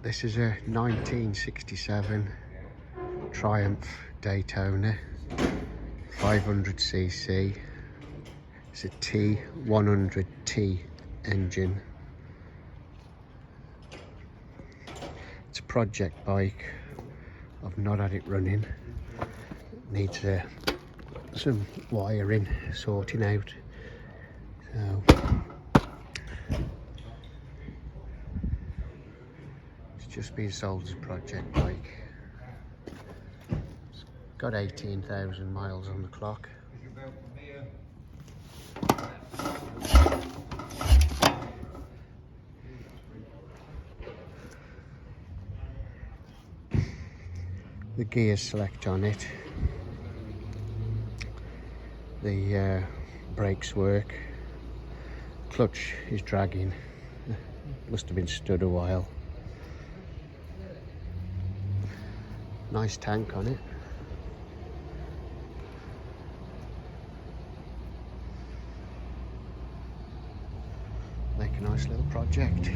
This is a 1967 Triumph Daytona 500cc. It's a T100T engine. It's a project bike. I've not had it running. Needs some wiring sorting out. So it's just been sold as a project bike. It's got 18,000 miles on the clock. The gears select on it. The brakes work. Clutch is dragging. Must have been stood a while. Nice tank on it. Make a nice little project.